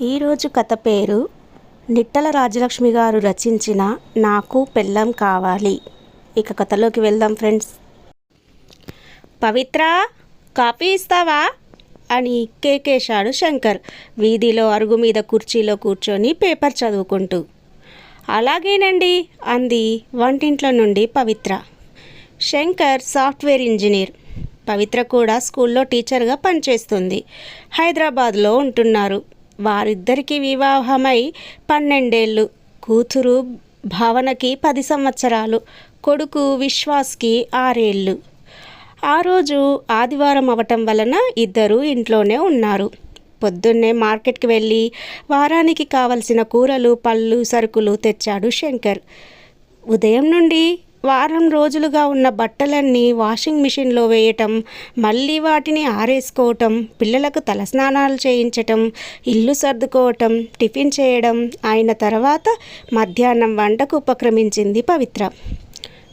ఈరోజు కథ పేరు నిట్టల రాజలక్ష్మి గారు రచించిన నాకు పెళ్ళాం కావాలి. ఇక కథలోకి వెళ్దాం ఫ్రెండ్స్. పవిత్ర, కాఫీ ఇస్తావా అని కేకేశాడు శంకర్ వీధిలో అరుగు మీద కుర్చీలో కూర్చొని పేపర్ చదువుకుంటూ. అలాగేనండి అంది వంటింట్లో నుండి పవిత్ర. శంకర్ సాఫ్ట్వేర్ ఇంజనీర్, పవిత్ర కూడా స్కూల్లో టీచర్గా పనిచేస్తుంది. హైదరాబాద్లో ఉంటున్నారు. వారిద్దరికీ వివాహమై 12 ఏళ్ళు. కూతురు భావనకి 10 సంవత్సరాలు, కొడుకు విశ్వాస్కి 6 ఏళ్ళు. ఆ రోజు ఆదివారం అవటం వలన ఇద్దరు ఇంట్లోనే ఉన్నారు. పొద్దున్నే మార్కెట్కి వెళ్ళి వారానికి కావలసిన కూరలు, పళ్ళు, సరుకులు తెచ్చాడు శంకర్. ఉదయం నుండి వారం రోజులుగా ఉన్న బట్టలన్నీ వాషింగ్ మిషన్లో వేయటం, మళ్ళీ వాటిని ఆరేసుకోవటం, పిల్లలకు తలస్నానాలు చేయించటం, ఇల్లు సర్దుకోవటం, టిఫిన్ చేయడం అయిన తర్వాత మధ్యాహ్నం వంటకు ఉపక్రమించింది పవిత్ర.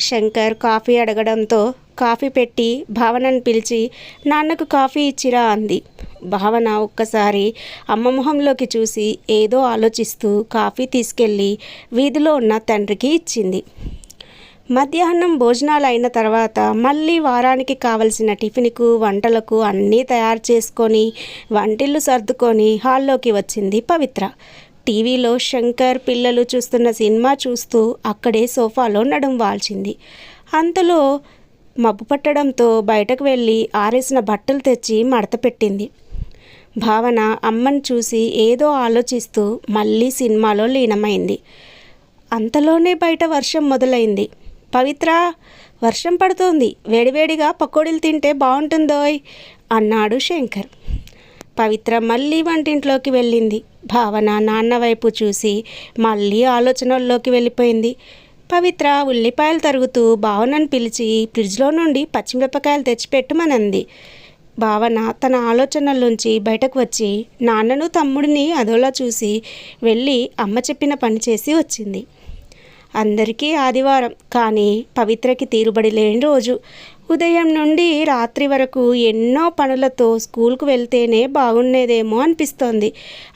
శంకర్ కాఫీ అడగడంతో కాఫీ పెట్టి భావనను పిలిచి నాన్నకు కాఫీ ఇచ్చిరా అంది. భావన ఒక్కసారి అమ్మ మొహంలోకి చూసి ఏదో ఆలోచిస్తూ కాఫీ తీసుకెళ్ళి వీధిలో ఉన్న తండ్రికి ఇచ్చింది. మధ్యాహ్నం భోజనాలు అయిన తర్వాత మళ్ళీ వారానికి కావలసిన టిఫిన్కు, వంటలకు అన్నీ తయారు చేసుకొని వంటిల్లు సర్దుకొని హాల్లోకి వచ్చింది పవిత్ర. టీవీలో శంకర్ పిల్లలు చూస్తున్న సినిమా చూస్తూ అక్కడే సోఫాలో నడుం వాల్చింది. అంతలో మబ్బు పట్టడంతో బయటకు వెళ్ళి ఆరేసిన బట్టలు తెచ్చి మడత పెట్టింది. భావన అమ్మను చూసి ఏదో ఆలోచిస్తూ మళ్ళీ సినిమాలో లీనమైంది. అంతలోనే బయట వర్షం మొదలైంది. పవిత్ర, వర్షం పడుతోంది, వేడివేడిగా పకోడీలు తింటే బాగుంటుందోయ్ అన్నాడు శంకర్. పవిత్ర మళ్ళీ వంటింట్లోకి వెళ్ళింది. భావన నాన్న వైపు చూసి మళ్ళీ ఆలోచనల్లోకి వెళ్ళిపోయింది. పవిత్ర ఉల్లిపాయలు తరుగుతూ భావనను పిలిచి ఫ్రిడ్జ్లో నుండి పచ్చిమిరపకాయలు తెచ్చిపెట్టుమనంది. భావన తన ఆలోచనల్లోంచి బయటకు వచ్చి నాన్నను తమ్ముడిని అదోలా చూసి వెళ్ళి అమ్మ చెప్పిన పని చేసి వచ్చింది. అందరికీ ఆదివారం, కానీ పవిత్రకి తీరుబడి లేని రోజు. ఉదయం నుండి రాత్రి వరకు ఎన్నో పనులతో స్కూల్కు వెళ్తేనే బాగుండేదేమో అనిపిస్తోంది.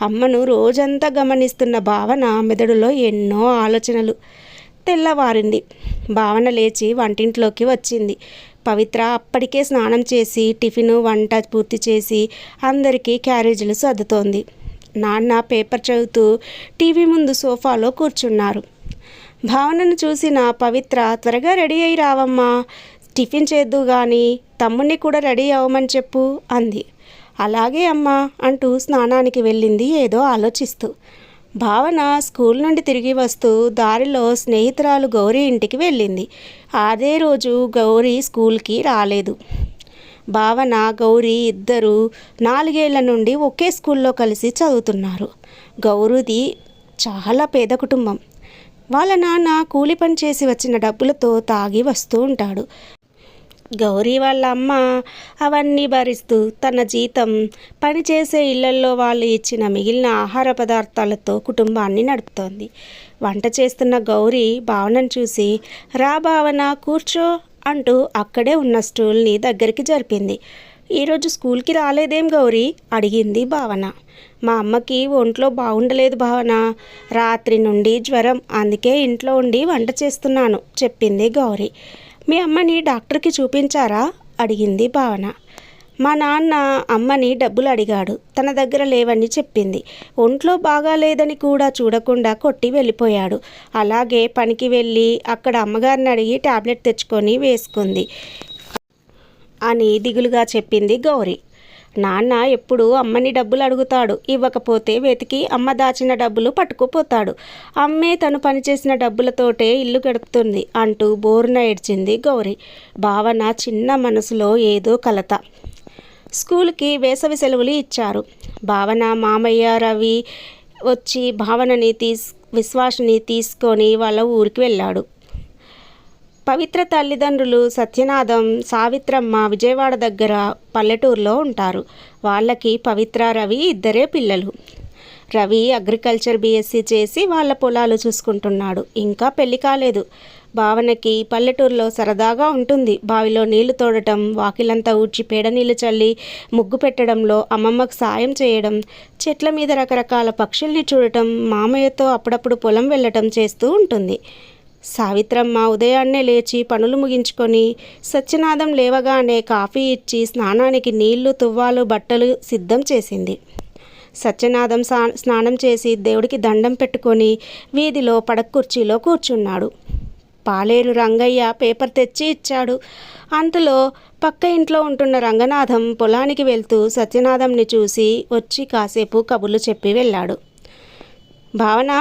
అమ్మను రోజంతా గమనిస్తున్న భావన మెదడులో ఎన్నో ఆలోచనలు. తెల్లవారింది. భావన లేచి వంటింట్లోకి వచ్చింది. పవిత్ర అప్పటికే స్నానం చేసి టిఫిను, వంట పూర్తి చేసి అందరికీ క్యారేజీలు సర్దుతోంది. నాన్న పేపర్ చదువుతూ టీవీ ముందు సోఫాలో కూర్చున్నారు. భావనను చూసిన పవిత్ర త్వరగా రెడీ అయి రావమ్మా, టిఫిన్ చేద్దు కానీ తమ్ముడిని కూడా రెడీ అవ్వమని చెప్పు అంది. అలాగే అమ్మా అంటూ స్నానానికి వెళ్ళింది ఏదో ఆలోచిస్తూ. భావన స్కూల్ నుండి తిరిగి వస్తూ దారిలో స్నేహితురాలు గౌరీ ఇంటికి వెళ్ళింది. అదే రోజు గౌరీ స్కూల్కి రాలేదు. భావన, గౌరీ ఇద్దరు 4 ఏళ్ల నుండి ఒకే స్కూల్లో కలిసి చదువుతున్నారు. గౌరీది చాలా పేద కుటుంబం. వాళ్ళ నాన్న కూలి పని చేసి వచ్చిన డబ్బులతో తాగి వస్తూ ఉంటాడు. గౌరీ వాళ్ళ అమ్మ అవన్నీ భరిస్తూ తన జీతం, పనిచేసే ఇళ్లల్లో వాళ్ళు ఇచ్చిన మిగిలిన ఆహార పదార్థాలతో కుటుంబాన్ని నడుపుతోంది. వంట చేస్తున్న గౌరీ భావనను చూసి రా భావన కూర్చో అంటూ అక్కడే ఉన్న స్టూల్ని దగ్గరికి జరిపింది. ఈరోజు స్కూల్కి రాలేదేం గౌరీ అడిగింది భావన. మా అమ్మకి ఒంట్లో బాగుండలేదు భావన, రాత్రి నుండి జ్వరం, అందుకే ఇంట్లో ఉండి వంట చేస్తున్నాను చెప్పింది గౌరీ. మీ అమ్మని డాక్టర్కి చూపించారా అడిగింది భావన. మా నాన్న అమ్మని డబ్బులు అడిగాడు, తన దగ్గర లేవని చెప్పింది. ఒంట్లో బాగాలేదని కూడా చూడకుండా కొట్టి వెళ్ళిపోయాడు. అలాగే పనికి వెళ్ళి అక్కడ అమ్మగారిని అడిగి టాబ్లెట్ తెచ్చుకొని వేసుకుంది అని దిగులుగా చెప్పింది గౌరీ. నాన్న ఎప్పుడు అమ్మని డబ్బులు అడుగుతాడు, ఇవ్వకపోతే వెతికి అమ్మ దాచిన డబ్బులు పట్టుకుపోతాడు. అమ్మే తను పనిచేసిన డబ్బులతోటే ఇల్లు గడుపుతుంది అంటూ బోరున ఏడ్చింది గౌరీ. భావన చిన్న మనసులో ఏదో కలత. స్కూల్కి వేసవి సెలవులు ఇచ్చారు. భావన మామయ్య రవి వచ్చి భావనని విశ్వాస్ని తీసుకొని వాళ్ళ ఊరికి వెళ్ళాడు. పవిత్ర తల్లిదండ్రులు సత్యనాథం, సావిత్రమ్మ విజయవాడ దగ్గర పల్లెటూరులో ఉంటారు. వాళ్ళకి పవిత్ర, రవి ఇద్దరే పిల్లలు. రవి అగ్రికల్చర్ BSc చేసి వాళ్ళ పొలాలు చూసుకుంటున్నాడు. ఇంకా పెళ్లి కాలేదు. భావనకి పల్లెటూరులో సరదాగా ఉంటుంది. బావిలో నీళ్లు తోడటం, వాకిలంతా ఊడ్చి పేడ నీళ్లు చల్లి ముగ్గు పెట్టడంలో అమ్మమ్మకు సాయం చేయడం, చెట్ల మీద రకరకాల పక్షుల్ని చూడటం, మామయ్యతో అప్పుడప్పుడు పొలం వెళ్ళటం చేస్తూ ఉంటుంది. సావిత్రమ్మ ఉదయాన్నే లేచి పనులు ముగించుకొని సత్యనాథం లేవగానే కాఫీ ఇచ్చి స్నానానికి నీళ్లు, తువ్వాలు, బట్టలు సిద్ధం చేసింది. సత్యనాథం స్నానం చేసి దేవుడికి దండం పెట్టుకొని వీధిలో పడక కుర్చీలో కూర్చున్నాడు. పాలేరు రంగయ్య పేపర్ తెచ్చి ఇచ్చాడు. అంతలో పక్క ఇంట్లో ఉంటున్న రంగనాథం పొలానికి వెళ్తూ సత్యనాథంని చూసి వచ్చి కాసేపు కబుర్లు చెప్పి వెళ్ళాడు. భావన,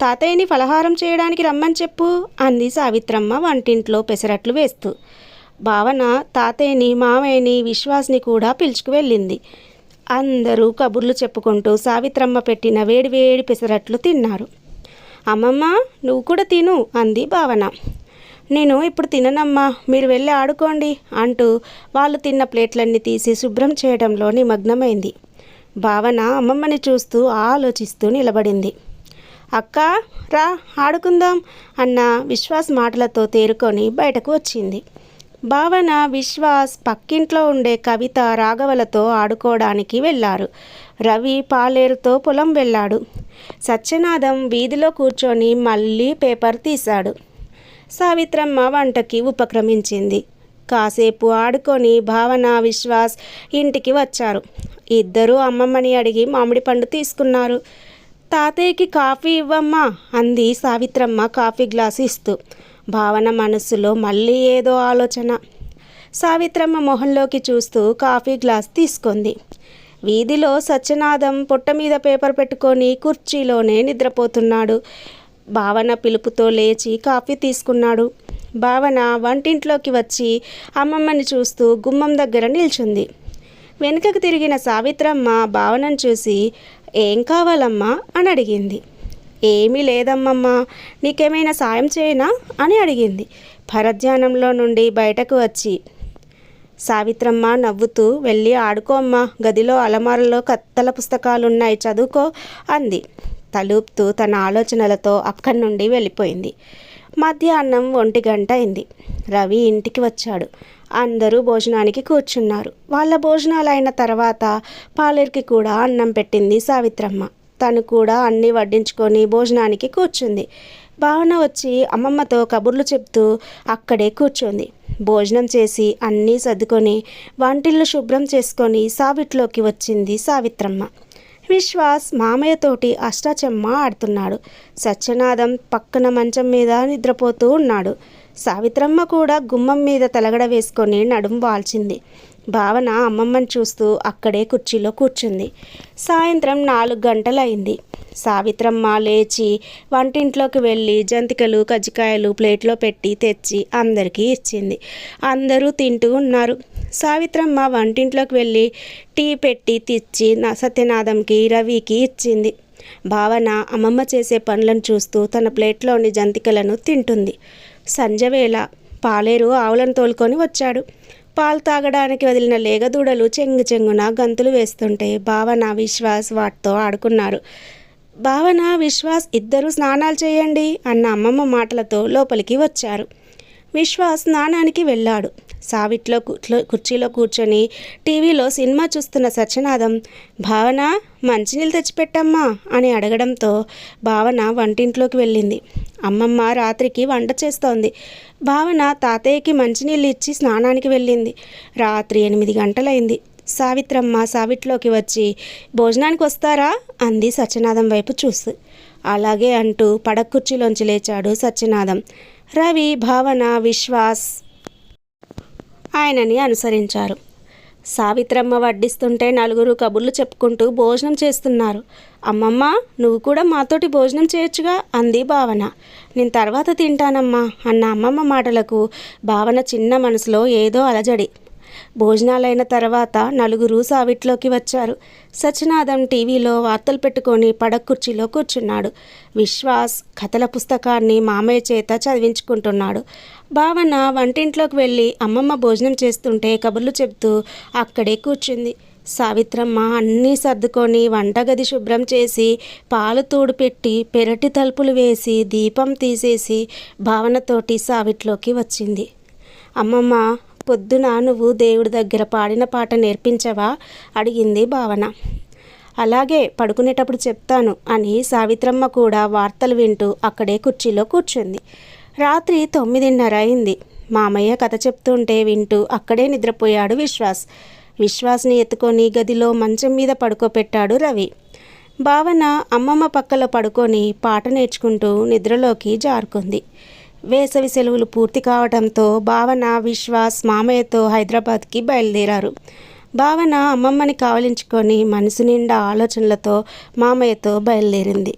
తాతయ్యని ఫలహారం చేయడానికి రమ్మని చెప్పు అంది సావిత్రమ్మ వంటింట్లో పెసరట్లు వేస్తూ. భావన తాతయ్యని, మామయ్యని, విశ్వాస్ని కూడా పిలుచుకు వెళ్ళింది. అందరూ కబుర్లు చెప్పుకుంటూ సావిత్రమ్మ పెట్టిన వేడివేడి పెసరట్లు తిన్నారు. అమ్మమ్మ, నువ్వు కూడా తిను అంది భావన. నేను ఇప్పుడు తిననమ్మా, మీరు వెళ్ళి ఆడుకోండి అంటూ వాళ్ళు తిన్న ప్లేట్లన్నీ తీసి శుభ్రం చేయడంలో నిమగ్నమైంది. భావన అమ్మమ్మని చూస్తూ ఆలోచిస్తూ నిలబడింది. అక్క, రా ఆడుకుందాం అన్న విశ్వాస్ మాటలతో తేరుకొని బయటకు వచ్చింది. భావన, విశ్వాస్ పక్కింట్లో ఉండే కవిత, రాఘవలతో ఆడుకోవడానికి వెళ్ళారు. రవి పాలేరుతో పొలం వెళ్ళాడు. సత్యనాథం వీధిలో కూర్చొని మళ్ళీ పేపర్ తీశాడు. సావిత్రమ్మ వంటకి ఉపక్రమించింది. కాసేపు ఆడుకొని భావన, విశ్వాస్ ఇంటికి వచ్చారు. ఇద్దరూ అమ్మమ్మని అడిగి మామిడి పండు తీసుకున్నారు. తాతయ్యకి కాఫీ ఇవ్వమ్మా అంది సావిత్రమ్మ కాఫీ గ్లాసు ఇస్తూ. భావన మనస్సులో మళ్ళీ ఏదో ఆలోచన. సావిత్రమ్మ మొహంలోకి చూస్తూ కాఫీ గ్లాస్ తీసుకుంది. వీధిలో సత్యనాథం పొట్ట మీద పేపర్ పెట్టుకొని కుర్చీలోనే నిద్రపోతున్నాడు. భావన పిలుపుతో లేచి కాఫీ తీసుకున్నాడు. భావన వంటింట్లోకి వచ్చి అమ్మమ్మని చూస్తూ గుమ్మం దగ్గర నిల్చుంది. వెనుకకు తిరిగిన సావిత్రమ్మ భావనను చూసి, ఏం కావాలమ్మా అని అడిగింది. ఏమీ లేదమ్మమ్మ, నీకేమైనా సాయం చేయనా అని అడిగింది పరధ్యానంలో నుండి బయటకు వచ్చి. సావిత్రమ్మ నవ్వుతూ, వెళ్ళి ఆడుకోమ్మా, గదిలో అలమారలో కత్తల పుస్తకాలున్నాయి, చదువుకో అంది. తలూపుతూ తన ఆలోచనలతో అక్కడి నుండి వెళ్ళిపోయింది. మధ్యాహ్నం 1 గంట అయింది. రవి ఇంటికి వచ్చాడు. అందరూ భోజనానికి కూర్చున్నారు. వాళ్ళ భోజనాలు అయిన తర్వాత పాలేరుకి కూడా అన్నం పెట్టింది సావిత్రమ్మ. తను కూడా అన్నీ వడ్డించుకొని భోజనానికి కూర్చుంది. భావన వచ్చి అమ్మమ్మతో కబుర్లు చెప్తూ అక్కడే కూర్చుంది. భోజనం చేసి అన్నీ సర్దుకొని వంటిల్లు శుభ్రం చేసుకొని సావిట్లోకి వచ్చింది సావిత్రమ్మ. విశ్వాస్ మామయ్యతోటి అష్టాచెమ్మ ఆడుతున్నాడు. సత్యనాథం పక్కన మంచం మీద నిద్రపోతూ ఉన్నాడు. సావిత్రమ్మ కూడా గుమ్మం మీద తలగడ వేసుకొని నడుం వాల్చింది. భావన అమ్మమ్మని చూస్తూ అక్కడే కుర్చీలో కూర్చుంది. సాయంత్రం 4 గంటలయింది. సావిత్రమ్మ లేచి వంటింట్లోకి వెళ్ళి జంతికలు, కజ్జికాయలు ప్లేట్లో పెట్టి తెచ్చి అందరికీ ఇచ్చింది. అందరూ తింటూ ఉన్నారు. సావిత్రమ్మ వంటింట్లోకి వెళ్ళి టీ పెట్టి తెచ్చి సత్యనాథంకి, రవికి ఇచ్చింది. భావన అమ్మమ్మ చేసే పనులను చూస్తూ తన ప్లేట్లోని జంతికలను తింటుంది. సంజవేళ పాలేరు ఆవులను తోలుకొని వచ్చాడు. పాలు తాగడానికి వదిలిన లేగదూడలు చెంగున గంతులు వేస్తుంటే భావన, విశ్వాస్ వాటితో ఆడుకున్నారు. భావన, విశ్వాస్ ఇద్దరూ స్నానాలు చేయండి అన్న అమ్మమ్మ మాటలతో లోపలికి వచ్చారు. విశ్వాస్ స్నానానికి వెళ్ళాడు. సావిట్లో కుర్చీలో కూర్చొని టీవీలో సినిమా చూస్తున్న సత్యనాథం, భావన మంచినీళ్ళు తెచ్చిపెట్టమ్మా అని అడగడంతో భావన వంటింట్లోకి వెళ్ళింది. అమ్మమ్మ రాత్రికి వంట చేస్తోంది. భావన తాతయ్యకి మంచినీళ్ళు ఇచ్చి స్నానానికి వెళ్ళింది. రాత్రి 8 గంటలైంది. సావిత్రమ్మ సావిట్లోకి వచ్చి, భోజనానికి వస్తారా అంది సత్యనాథం వైపు చూస్తూ. అలాగే అంటూ పడక కుర్చీలోంచి లేచాడు సత్యనాథం. రవి, భావన, విశ్వాస్ ఆయనని అనుసరించారు. సావిత్రమ్మ వడ్డిస్తుంటే నలుగురు కబుర్లు చెప్పుకుంటూ భోజనం చేస్తున్నారు. అమ్మమ్మ, నువ్వు కూడా మాతోటి భోజనం చేయొచ్చుగా అంది భావన. నేను తర్వాత తింటానమ్మా అన్న అమ్మమ్మ మాటలకు భావన చిన్న మనసులో ఏదో అలజడి. భోజనాలైన తర్వాత నలుగురు సావిట్లోకి వచ్చారు. సత్యనాథం టీవీలో వార్తలు పెట్టుకొని పడక కుర్చీలో కూర్చున్నాడు. విశ్వాస్ కథల పుస్తకాన్ని మామయ్య చేత చదివించుకుంటున్నాడు. భావన వంటింట్లోకి వెళ్ళి అమ్మమ్మ భోజనం చేస్తుంటే కబుర్లు చెబుతూ అక్కడే కూర్చుంది. సావిత్రమ్మ అన్నీ సర్దుకొని వంటగది శుభ్రం చేసి పాలు తోడు పెట్టి పెరటి తలుపులు వేసి దీపం తీసేసి భావనతోటి సావిట్లోకి వచ్చింది. అమ్మమ్మ, పొద్దున నువ్వు దేవుడి దగ్గర పాడిన పాట నేర్పించవా అడిగింది భావన. అలాగే, పడుకునేటప్పుడు చెప్తాను అని సావిత్రమ్మ కూడా వార్తలు వింటూ అక్కడే కుర్చీలో కూర్చుంది. రాత్రి 9:30 అయింది. మామయ్య కథ చెప్తుంటే వింటూ అక్కడే నిద్రపోయాడు విశ్వాస్ని ఎత్తుకొని గదిలో మంచం మీద పడుకోపెట్టాడు రవి. భావన అమ్మమ్మ పక్కలో పడుకొని పాట నేర్చుకుంటూ నిద్రలోకి జారుకుంది. వేసవి సెలవులు పూర్తి కావడంతో భావన, విశ్వాస్ మామయ్యతో హైదరాబాద్కి బయలుదేరారు. భావన అమ్మమ్మని కావలించుకొని మనసు నిండా ఆలోచనలతో మామయ్యతో బయలుదేరింది.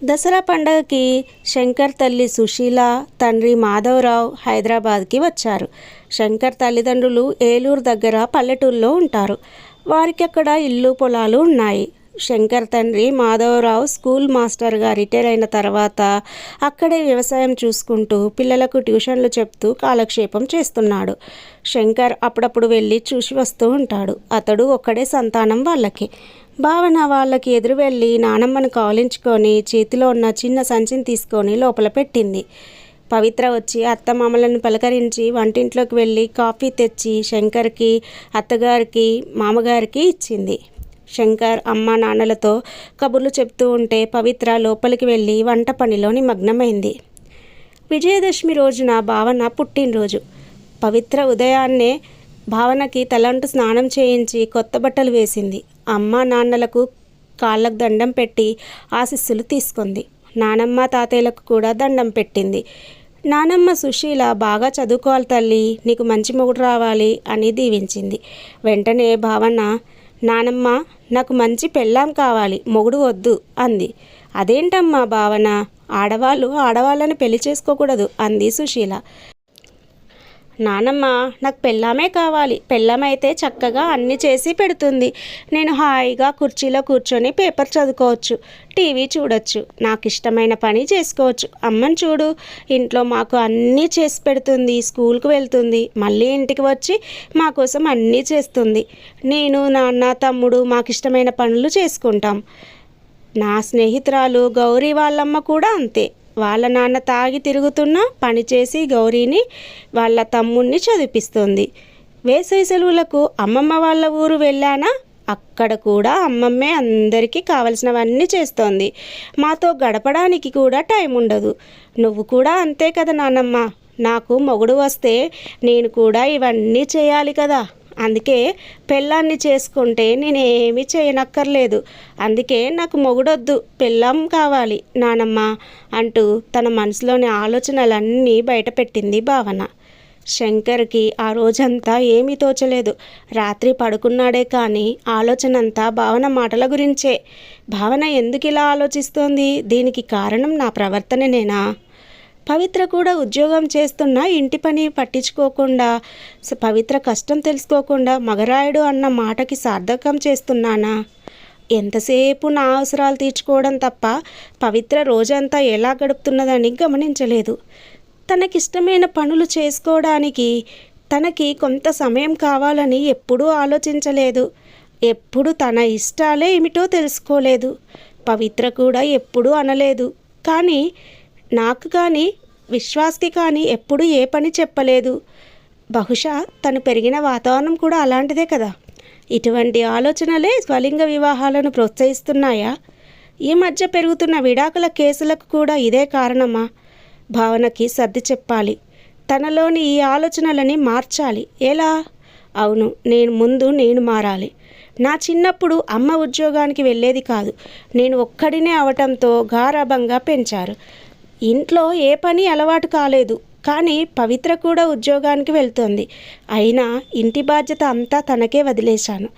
దసరా పండగకి శంకర్ తల్లి సుశీల, తండ్రి మాధవరావు హైదరాబాద్కి వచ్చారు. శంకర్ తల్లిదండ్రులు ఏలూరు దగ్గర పల్లెటూరులో ఉంటారు. వారికి అక్కడ ఇల్లు పొలాలు ఉన్నాయి. శంకర్ తండ్రి మాధవరావు స్కూల్ మాస్టర్గా రిటైర్ అయిన తర్వాత అక్కడే వ్యవసాయం చూసుకుంటూ పిల్లలకు ట్యూషన్లు చెప్తూ కాలక్షేపం చేస్తున్నాడు. శంకర్ అప్పుడప్పుడు వెళ్ళి చూసి వస్తూ ఉంటాడు. అతడు ఒక్కడే సంతానం వాళ్ళకి. భావన వాళ్ళకి ఎదురు వెళ్ళి నానమ్మను కావలించుకొని చేతిలో ఉన్న చిన్న సంచిని తీసుకొని లోపల పెట్టింది. పవిత్ర వచ్చి అత్తమామలను పలకరించి వంటింట్లోకి వెళ్ళి కాఫీ తెచ్చి శంకర్కి, అత్తగారికి, మామగారికి ఇచ్చింది. శంకర్ అమ్మ నాన్నలతో కబుర్లు చెప్తూ ఉంటే పవిత్ర లోపలికి వెళ్ళి వంట పనిలో నిమగ్నమైంది. విజయదశమి రోజున భావన పుట్టినరోజు. పవిత్ర ఉదయాన్నే భావనకి తలంటు స్నానం చేయించి కొత్త బట్టలు వేసింది. అమ్మ నాన్నలకు కాళ్ళకు దండం పెట్టి ఆశీస్సులు తీసుకుంది. నానమ్మ తాతయ్యలకు కూడా దండం పెట్టింది. నానమ్మ సుశీల, బాగా చదువుకోవాలి తల్లి, నీకు మంచి మొగుడు రావాలి అని దీవించింది. వెంటనే భావన, నానమ్మ, నాకు మంచి పెళ్ళాం కావాలి, మొగుడు వద్దు అంది. అదేంటమ్మా భావన, ఆడవాళ్ళని పెళ్లి చేసుకోకూడదు అంది సుశీల. నానమ్మ, నాకు పెళ్ళామే కావాలి. పెళ్ళామైతే చక్కగా అన్నీ చేసి పెడుతుంది. నేను హాయిగా కుర్చీలో కూర్చొని పేపర్ చదువుకోవచ్చు, టీవీ చూడొచ్చు, నాకు ఇష్టమైన పని చేసుకోవచ్చు. అమ్మని చూడు, ఇంట్లో మాకు అన్నీ చేసి పెడుతుంది, స్కూల్కి వెళ్తుంది, మళ్ళీ ఇంటికి వచ్చి మా కోసం అన్నీ చేస్తుంది. నేను, నాన్న, తమ్ముడు మాకు ఇష్టమైన పనులు చేసుకుంటాం. నా స్నేహితురాలు గౌరీ వాళ్ళమ్మ కూడా అంతే. వాళ్ళ నాన్న తాగి తిరుగుతున్నా పనిచేసి గౌరీని, వాళ్ళ తమ్ముడిని చదివిపిస్తుంది. వేసవి సెలవులకు అమ్మమ్మ వాళ్ళ ఊరు వెళ్ళానా, అక్కడ కూడా అమ్మమ్మే అందరికీ కావలసినవన్నీ చేస్తోంది. మాతో గడపడానికి కూడా టైం ఉండదు. నువ్వు కూడా అంతే కదా నానమ్మ. నాకు మొగుడు వస్తే నేను కూడా ఇవన్నీ చేయాలి కదా. అందుకే పెళ్ళాన్ని చేసుకుంటే నేనేమీ చేయనక్కర్లేదు. అందుకే నాకు మొగుడొద్దు, పెళ్ళాం కావాలి నానమ్మ అంటూ తన మనసులోని ఆలోచనలన్నీ బయటపెట్టింది భావన. శంకర్కి ఆ రోజంతా ఏమీ తోచలేదు. రాత్రి పడుకున్నాడే కానీ ఆలోచన అంతా భావన మాటల గురించే. భావన ఎందుకు ఇలా ఆలోచిస్తోంది? దీనికి కారణం నా ప్రవర్తననేనా? పవిత్ర కూడా ఉద్యోగం చేస్తున్నా ఇంటి పని పట్టించుకోకుండా, పవిత్ర కష్టం తెలుసుకోకుండా మగరాయుడు అన్న మాటకి సార్థకం చేస్తున్నానా? ఎంతసేపు నా అవసరాలు తీర్చుకోవడం తప్ప పవిత్ర రోజంతా ఎలా గడుపుతున్నదని గమనించలేదు. తనకిష్టమైన పనులు చేసుకోవడానికి తనకి కొంత సమయం కావాలని ఎప్పుడూ ఆలోచించలేదు. ఎప్పుడు తన ఇష్టాలే ఏమిటో తెలుసుకోలేదు. పవిత్ర కూడా ఎప్పుడూ అనలేదు. కానీ నాకు కానీ విశ్వాస్కి కానీ ఎప్పుడు ఏ పని చెప్పలేదు. బహుశా తను పెరిగిన వాతావరణం కూడా అలాంటిదే కదా. ఇటువంటి ఆలోచనలే స్వలింగ వివాహాలను ప్రోత్సహిస్తున్నాయా? ఈ మధ్య పెరుగుతున్న విడాకుల కేసులకు కూడా ఇదే కారణమా? భావనకి సర్ది చెప్పాలి. తనలోని ఈ ఆలోచనలని మార్చాలి. ఎలా? అవును, నేను మారాలి. నా చిన్నప్పుడు అమ్మ ఉద్యోగానికి వెళ్ళేది కాదు. నేను ఒక్కడినే అవటంతో గారాబంగా పెంచారు. ఇంట్లో ఏ పని అలవాటు కాలేదు. కానీ పవిత్ర కూడా ఉద్యోగానికి వెళ్తోంది. అయినా ఇంటి బాధ్యత అంతా తనకే వదిలేశాను.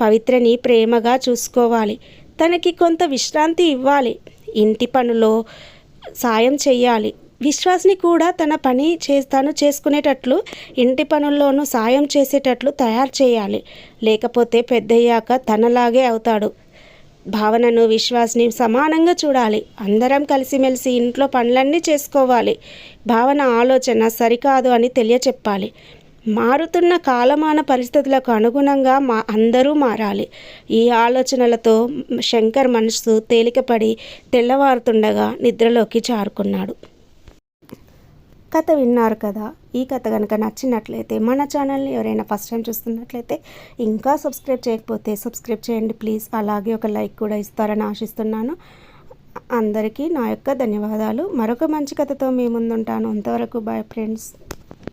పవిత్రని ప్రేమగా చూసుకోవాలి. తనకి కొంత విశ్రాంతి ఇవ్వాలి. ఇంటి పనులో సాయం చెయ్యాలి. విశ్వాస్ని కూడా తన పని తాను చేసుకునేటట్లు, ఇంటి పనుల్లోనూ సాయం చేసేటట్లు తయారు చేయాలి. లేకపోతే పెద్దయ్యాక తనలాగే అవుతాడు. భావనను, విశ్వాస్ని సమానంగా చూడాలి. అందరం కలిసిమెలిసి ఇంట్లో పనులన్నీ చేసుకోవాలి. భావన ఆలోచన సరికాదు అని తెలియచెప్పాలి. మారుతున్న కాలమాన పరిస్థితులకు అనుగుణంగా అందరూ మారాలి. ఈ ఆలోచనలతో శంకర్ మనసు తేలికపడి తెల్లవారుతుండగా నిద్రలోకి జారుకున్నాడు. కథ విన్నారు కదా. ఈ కథ కనుక నచ్చినట్లయితే మన ఛానల్ని ఎవరైనా ఫస్ట్ టైం చూస్తున్నట్లయితే ఇంకా సబ్స్క్రైబ్ చేయకపోతే సబ్స్క్రైబ్ చేయండి ప్లీజ్. అలాగే ఒక లైక్ కూడా ఇస్తారని ఆశిస్తున్నాను. అందరికీ నా యొక్క ధన్యవాదాలు. మరొక మంచి కథతో మీ ముందుంటాను. అంతవరకు బాయ్ ఫ్రెండ్స్.